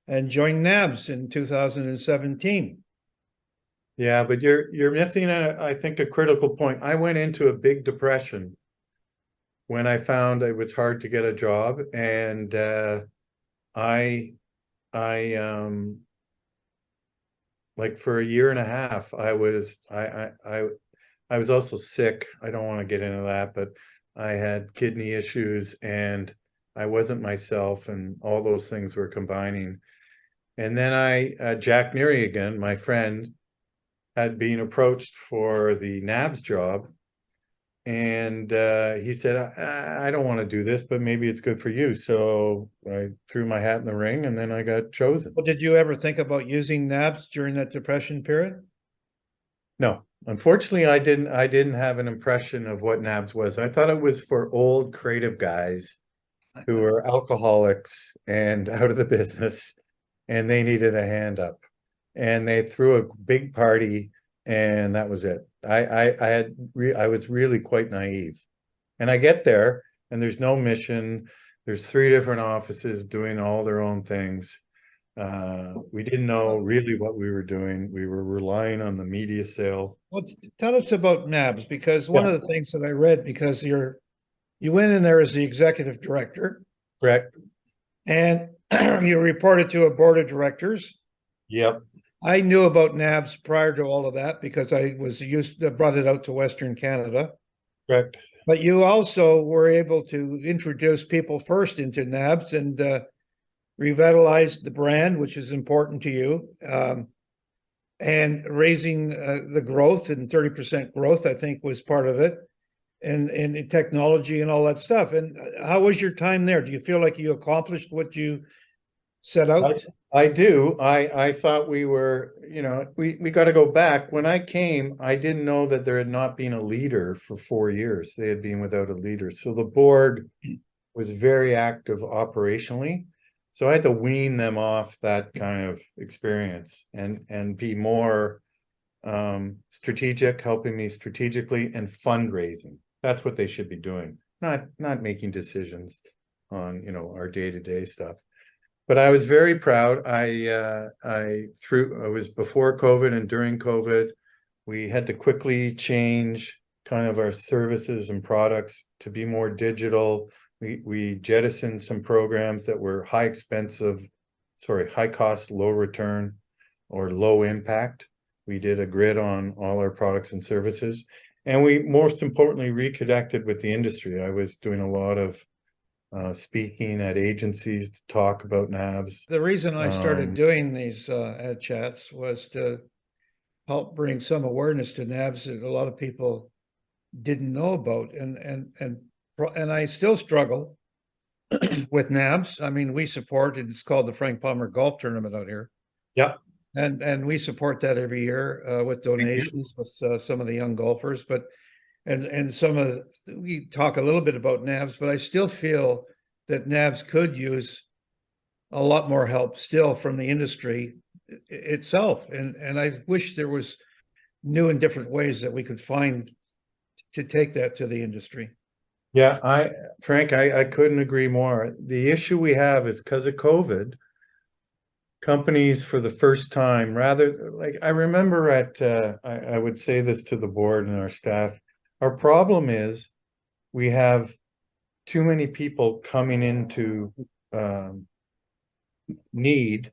and join NABS in 2017. Yeah, but you're missing I think a critical point. I went into a big depression when I found it was hard to get a job, and I like for a year and a half I was also sick. I don't want to get into that, but I had kidney issues and I wasn't myself, and all those things were combining. And then Jack Neary again, my friend, had been approached for the NABS job. And he said, I don't want to do this, but maybe it's good for you. So I threw my hat in the ring, and then I got chosen. Well, did you ever think about using NABS during that depression period? No, unfortunately, I didn't have an impression of what NABS was. I thought it was for old creative guys who were alcoholics and out of the business, and they needed a hand up. And they threw a big party, and that was it. I was really quite naive. And I get there, and there's no mission. There's 3 different offices doing all their own things. We didn't know really what we were doing. We were relying on the media sale. Well, tell us about NABS, because one of the things that I read, because you went in there as the executive director. Correct. And you reported to a board of directors. Yep. I knew about NABS prior to all of that because I brought it out to Western Canada. Correct. But you also were able to introduce people first into NABS and revitalize the brand, which is important to you, and raising the growth, and 30% growth, I think, was part of it, and technology and all that stuff. And how was your time there? Do you feel like you accomplished what you set out? I do. I thought we were, we got to go back. When I came, I didn't know that there had not been a leader for 4 years. They had been without a leader. So the board was very active operationally. So I had to wean them off that kind of experience and be more strategic, helping me strategically, and fundraising. That's what they should be doing, not making decisions on, our day-to-day stuff. But I was very proud. It was before COVID and during COVID. We had to quickly change kind of our services and products to be more digital. We jettisoned some programs that were high cost, low return, or low impact. We did a grid on all our products and services. And we, most importantly, reconnected with the industry. I was doing a lot of speaking at agencies to talk about NABS. The reason I started doing these ad chats was to help bring some awareness to NABS that a lot of people didn't know about, and I still struggle with NABS. I mean, we support it. It's called the Frank Palmer Golf Tournament out here. Yep. And we support that every year with donations with some of the young golfers. But we talk a little bit about NABS, but I still feel that NABS could use a lot more help still from the industry itself. And I wish there was new and different ways that we could find to take that to the industry. Yeah, Frank, I couldn't agree more. The issue we have is because of COVID, companies for the first time, I remember I would say this to the board and our staff, our problem is we have too many people coming into need,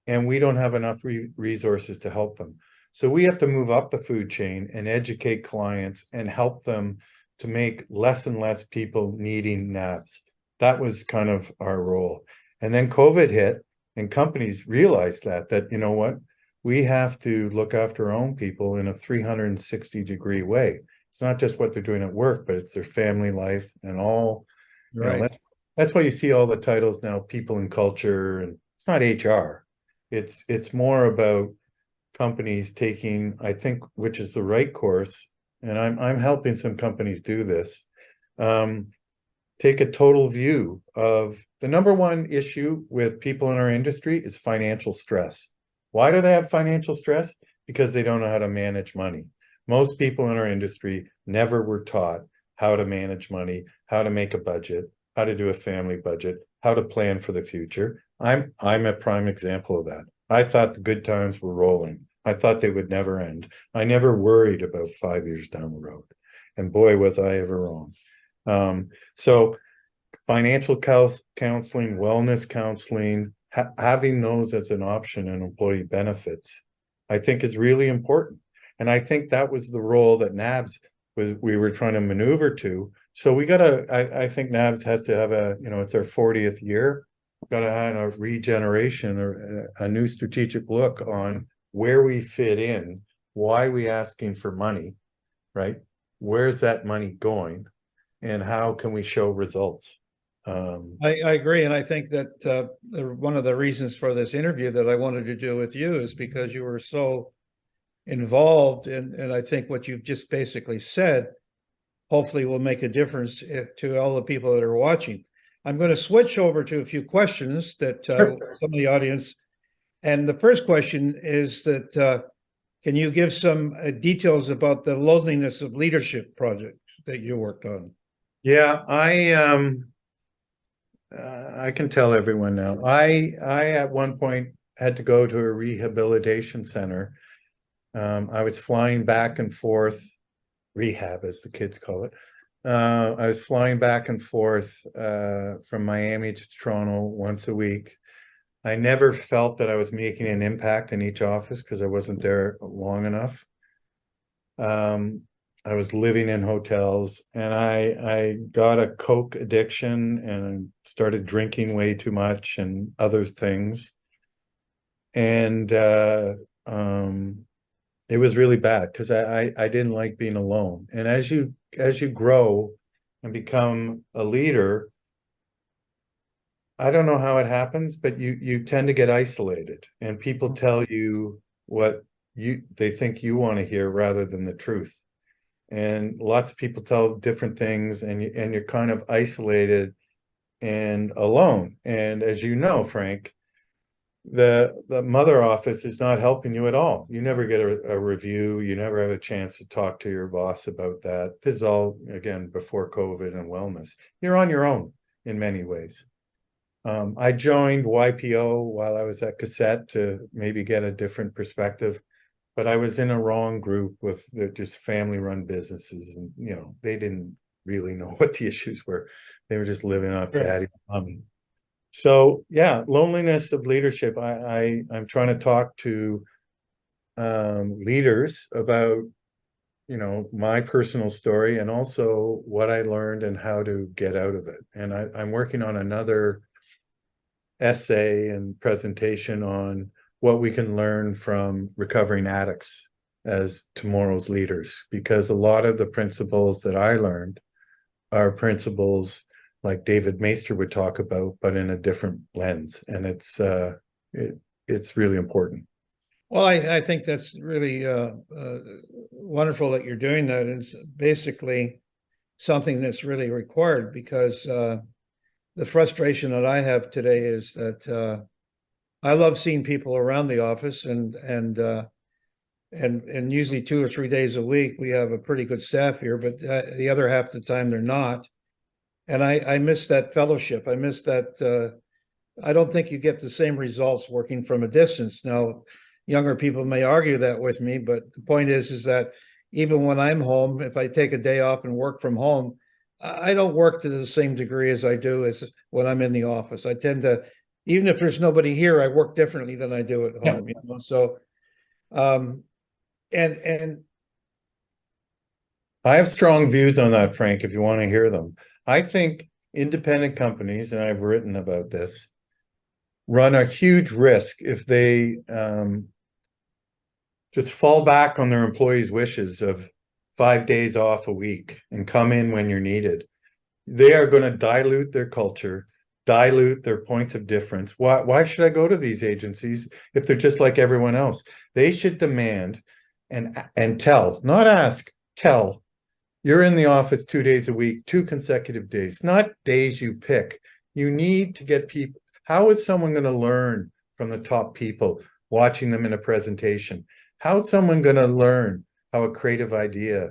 and we don't have enough resources to help them. So we have to move up the food chain and educate clients and help them to make less and less people needing NABS. That was kind of our role. And then COVID hit, and companies realized that, you know what, we have to look after our own people in a 360-degree way. It's not just what they're doing at work, but it's their family life and all. Right. That's why you see all the titles now, people and culture, and it's not HR. It's more about companies taking, I think, which is the right course, and I'm helping some companies do this. Take a total view of the number one issue with people in our industry is financial stress. Why do they have financial stress? Because they don't know how to manage money. Most people in our industry never were taught how to manage money, how to make a budget, how to do a family budget, how to plan for the future. I'm a prime example of that. I thought the good times were rolling. I thought they would never end. I never worried about 5 years down the road. And boy, was I ever wrong. So financial counseling, wellness counseling, having those as an option in employee benefits, I think is really important. And I think that was the role that NABS we were trying to maneuver to. So we I think NABS has to have it's our 40th year. Got to have a regeneration or a new strategic look on where we fit in, why we asking for money, right? Where's that money going? And how can we show results? I agree. And I think that one of the reasons for this interview that I wanted to do with you is because you were so involved. And I think what you've just basically said, hopefully will make a difference to all the people that are watching. I'm going to switch over to a few questions that some of the audience. And the first question is that, can you give some details about the Loneliness of Leadership project that you worked on? Yeah, I can tell everyone now. I at one point had to go to a rehabilitation center. I was flying back and forth, rehab as the kids call it. I was flying back and forth from Miami to Toronto once a week. I never felt that I was making an impact in each office because I wasn't there long enough. I was living in hotels, and I got a Coke addiction and started drinking way too much and other things. And it was really bad because I didn't like being alone. And as you grow and become a leader, I don't know how it happens, but you tend to get isolated, and people tell you what they think you want to hear rather than the truth. And lots of people tell different things, and you're kind of isolated and alone. And as you know, Frank, the mother office is not helping you at all. You never get a review. You never have a chance to talk to your boss about that. This is all, again, before COVID and wellness. You're on your own in many ways. I joined YPO while I was at Caset to maybe get a different perspective, but I was in a wrong group with just family-run businesses, and they didn't really know what the issues were. They were just living off daddy and mommy. So yeah, loneliness of leadership. I'm trying to talk to leaders about my personal story and also what I learned and how to get out of it. And I'm working on another essay and presentation on what we can learn from recovering addicts as tomorrow's leaders, because a lot of the principles that I learned are principles like David Maister would talk about, but in a different lens. And it's really important. Well, I think that's really wonderful that you're doing that. It's basically something that's really required, because the frustration that I have today is that I love seeing people around the office, and usually 2 or 3 days a week we have a pretty good staff here, but the other half of the time they're not. And I miss that fellowship. I miss that. I don't think you get the same results working from a distance. Now, younger people may argue that with me, but the point is that even when I'm home, if I take a day off and work from home, I don't work to the same degree as I do as when I'm in the office. I tend to, even if there's nobody here, I work differently than I do at home. So, and I have strong views on that, Frank, if you want to hear them. I think independent companies, and I've written about this, run a huge risk if they just fall back on their employees' wishes of 5 days off a week and come in when you're needed. They are going to dilute their culture. dilute their points of difference. Why should I go to these agencies if they're just like everyone else? They should demand and tell, not ask, tell. You're in the office 2 days a week, 2 consecutive days, not days you pick. You need to get people. How is someone going to learn from the top people watching them in a presentation? How is someone going to learn how a creative idea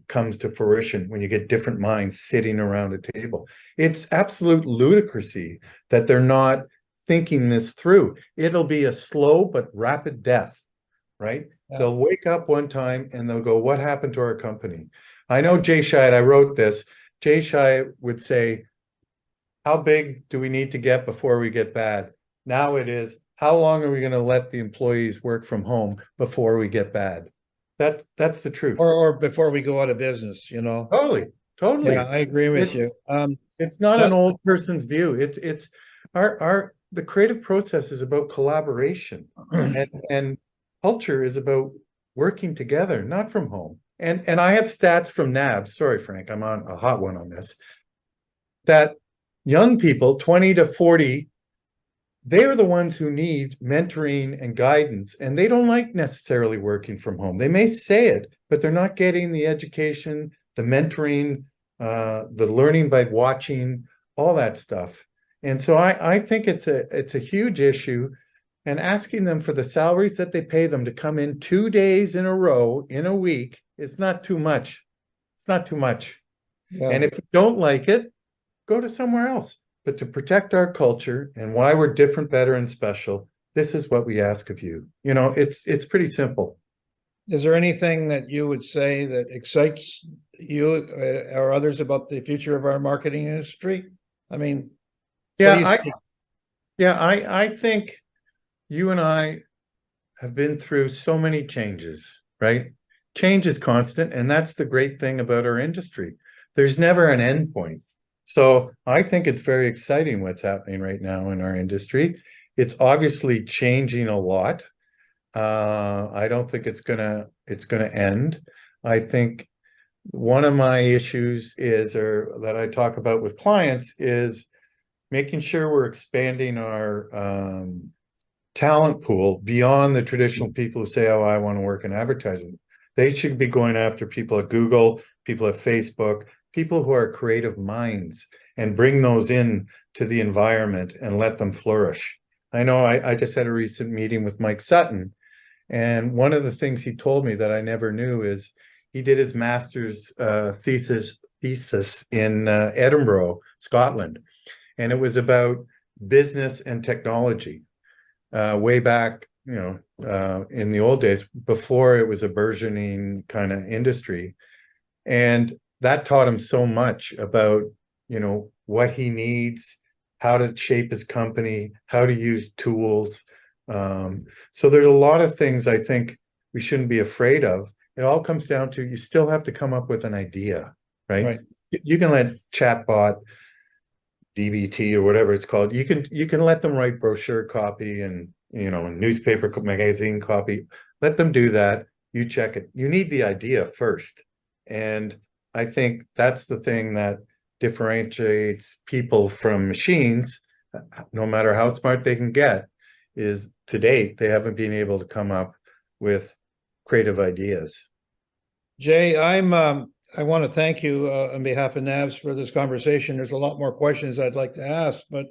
comes to fruition when you get different minds sitting around a table? It's absolute ludicrousy that they're not thinking this through. It'll be a slow but rapid death, right? Yeah. They'll wake up one time and they'll go, what happened to our company? I know Jay Chiat, I wrote this. Jay Chiat would say, how big do we need to get before we get bad? Now it is, how long are we going to let the employees work from home before we get bad? That's the truth. Or before we go out of business, you know. Totally. Yeah, I agree with you. It's not an old person's view. It's the creative process is about collaboration, and culture is about working together, not from home. And I have stats from NABS. Sorry, Frank, I'm on a hot one on this. That young people, 20 to 40, they are the ones who need mentoring and guidance, and they don't like necessarily working from home. They may say it, but they're not getting the education, the mentoring, the learning by watching, all that stuff. And so I think it's a huge issue, and asking them for the salaries that they pay them to come in 2 days in a row in a week, it's not too much. It's not too much. Yeah. And if you don't like it, go to somewhere else. But to protect our culture and why we're different, better, and special, this is what we ask of you. You know, it's pretty simple. Is there anything that you would say that excites you or others about the future of our marketing industry? I mean, I think you and I have been through so many changes, right? Change is constant, and that's the great thing about our industry. There's never an end point. So I think it's very exciting what's happening right now in our industry. It's obviously changing a lot. I don't think it's gonna end. I think one of my issues that I talk about with clients is making sure we're expanding our talent pool beyond the traditional people who say, oh, I want to work in advertising. They should be going after people at Google, people at Facebook, people who are creative minds, and bring those in to the environment and let them flourish. I know I just had a recent meeting with Mike Sutton, and one of the things he told me that I never knew is he did his master's thesis in Edinburgh, Scotland, and it was about business and technology way back, in the old days, before it was a burgeoning kind of industry. And that taught him so much about, what he needs, how to shape his company, how to use tools. So there's a lot of things I think we shouldn't be afraid of. It all comes down to, you still have to come up with an idea, right? You can let chatbot, DBT or whatever it's called, you can let them write brochure copy and newspaper magazine copy. Let them do that. You check it. You need the idea first. And I think that's the thing that differentiates people from machines, no matter how smart they can get, is to date, they haven't been able to come up with creative ideas. Jay, I want to thank you on behalf of NABS for this conversation. There's a lot more questions I'd like to ask, but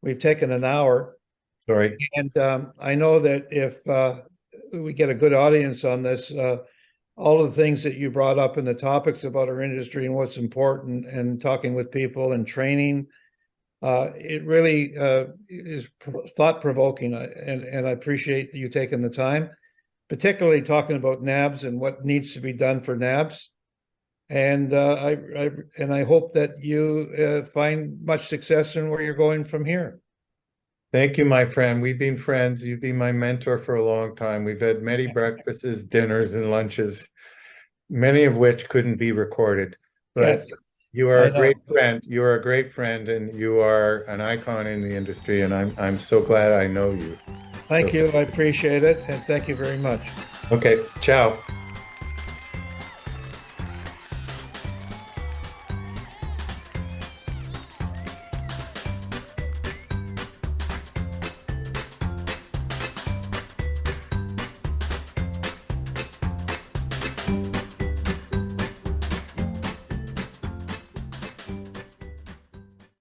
we've taken an hour. Sorry. And I know that if we get a good audience on this, all of the things that you brought up and the topics about our industry and what's important and talking with people and training, it really is thought-provoking, and I appreciate you taking the time, particularly talking about NABS and what needs to be done for NABS. And I hope that you find much success in where you're going from here. Thank you, my friend. We've been friends. You've been my mentor for a long time. We've had many breakfasts, dinners, and lunches, many of which couldn't be recorded. But yes, you are a great friend. You are a great friend, and you are an icon in the industry. And I'm so glad I know you. Thank you. I appreciate it, and thank you very much. Okay. Ciao.